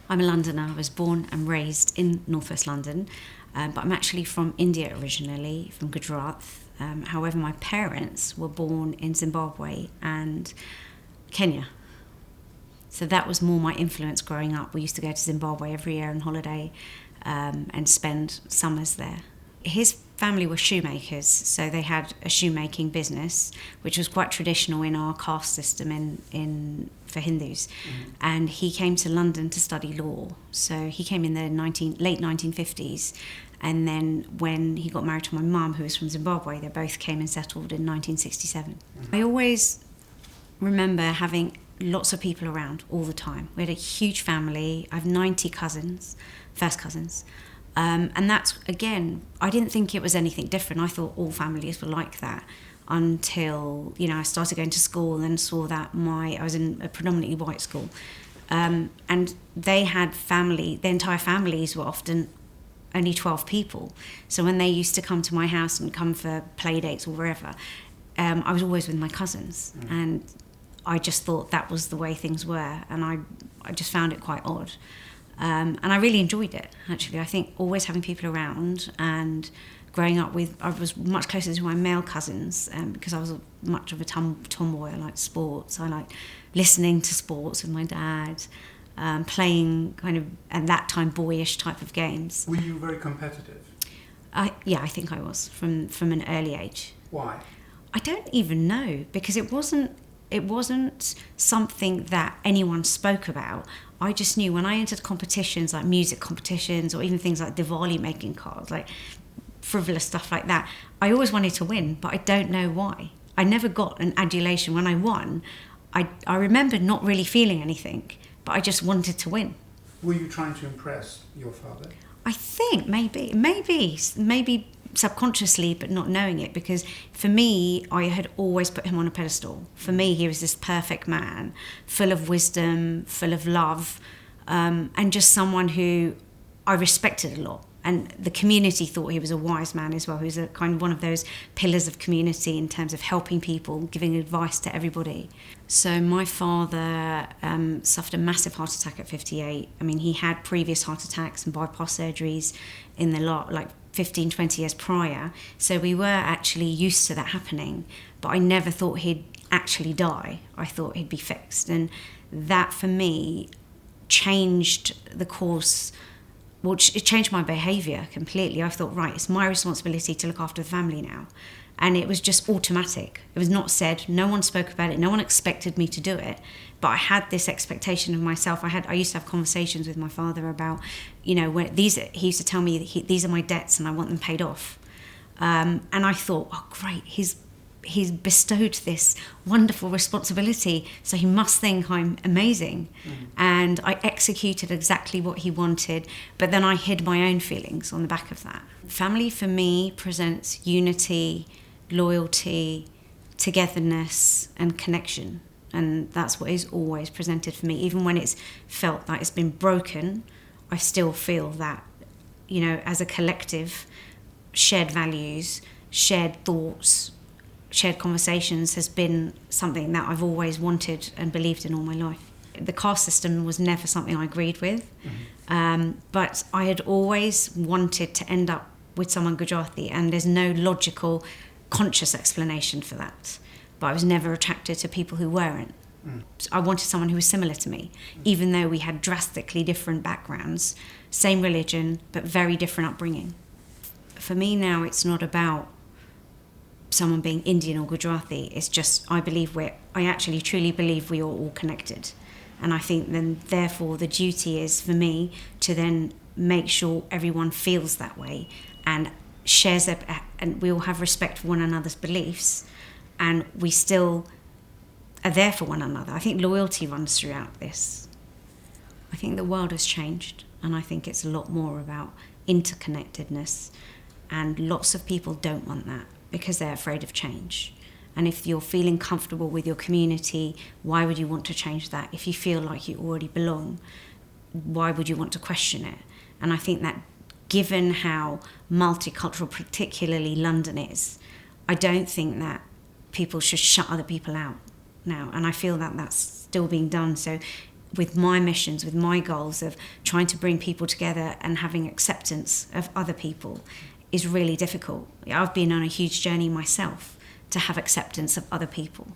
I'm a Londoner. I was born and raised in northwest London, but I'm actually from India originally, from Gujarat. However, my parents were born in Zimbabwe and Kenya. So that was more my influence growing up. We used to go to Zimbabwe every year on holiday and spend summers there. His family were shoemakers, so they had a shoemaking business, which was quite traditional in our caste system for Hindus. Mm-hmm. And he came to London to study law. So he came in the late 1950s. And then when he got married to my mum, who was from Zimbabwe, they both came and settled in 1967. Mm-hmm. I always remember having lots of people around all the time. We had a huge family. I have 90 cousins, first cousins. And that's, again, I didn't think it was anything different. I thought all families were like that until, I started going to school and saw that I was in a predominantly white school. And they had their entire families were often only 12 people. So when they used to come to my house and come for play dates or wherever, I was always with my cousins. Mm. And I just thought that was the way things were. And I just found it quite odd. And I really enjoyed it, actually. I think always having people around and growing up I was much closer to my male cousins because I was much of a tomboy. I liked sports. I liked listening to sports with my dad, playing kind of, at that time, boyish type of games. Were you very competitive? Yeah, I think I was from an early age. Why? I don't even know, because it wasn't something that anyone spoke about. I just knew when I entered competitions, like music competitions or even things like Diwali making cards, like frivolous stuff like that, I always wanted to win, but I don't know why. I never got an adulation. When I won, I remember not really feeling anything, but I just wanted to win. Were you trying to impress your father? I think maybe subconsciously, but not knowing it, because for me, I had always put him on a pedestal. For me, he was this perfect man, full of wisdom, full of love, and just someone who I respected a lot. And the community thought he was a wise man as well, who's a kind of one of those pillars of community in terms of helping people, giving advice to everybody. So my father suffered a massive heart attack at 58. I mean, he had previous heart attacks and bypass surgeries in the lot, like 15, 20 years prior. So we were actually used to that happening, but I never thought he'd actually die. I thought he'd be fixed. And that, for me, changed the course. Well, it changed my behaviour completely. I thought, right, it's my responsibility to look after the family now. And it was just automatic. It was not said. No one spoke about it. No one expected me to do it. But I had this expectation of myself. I used to have conversations with my father about, he used to tell me these are my debts and I want them paid off. And I thought, oh, great, he's bestowed this wonderful responsibility, so he must think I'm amazing. Mm-hmm. And I executed exactly what he wanted, but then I hid my own feelings on the back of that. Family for me presents unity, loyalty, togetherness, and connection. And that's what is always presented for me. Even when it's felt like it's been broken, I still feel that, as a collective, shared values, shared thoughts, shared conversations has been something that I've always wanted and believed in all my life. The caste system was never something I agreed with, but I had always wanted to end up with someone Gujarati, and there's no logical, conscious explanation for that. But I was never attracted to people who weren't. I wanted someone who was similar to me, even though we had drastically different backgrounds, same religion, but very different upbringing. For me now, it's not about someone being Indian or Gujarati. It's just, I actually truly believe we are all connected. And I think then, therefore, the duty is for me to then make sure everyone feels that way and shares their, and we all have respect for one another's beliefs, and we still are there for one another. I think loyalty runs throughout this. I think the world has changed, and I think it's a lot more about interconnectedness, and lots of people don't want that because they're afraid of change. And if you're feeling comfortable with your community, why would you want to change that? If you feel like you already belong, why would you want to question it? And I think that given how multicultural, particularly London is, I don't think that people should shut other people out now. And I feel that that's still being done. So with my missions, with my goals of trying to bring people together and having acceptance of other people is really difficult. I've been on a huge journey myself to have acceptance of other people.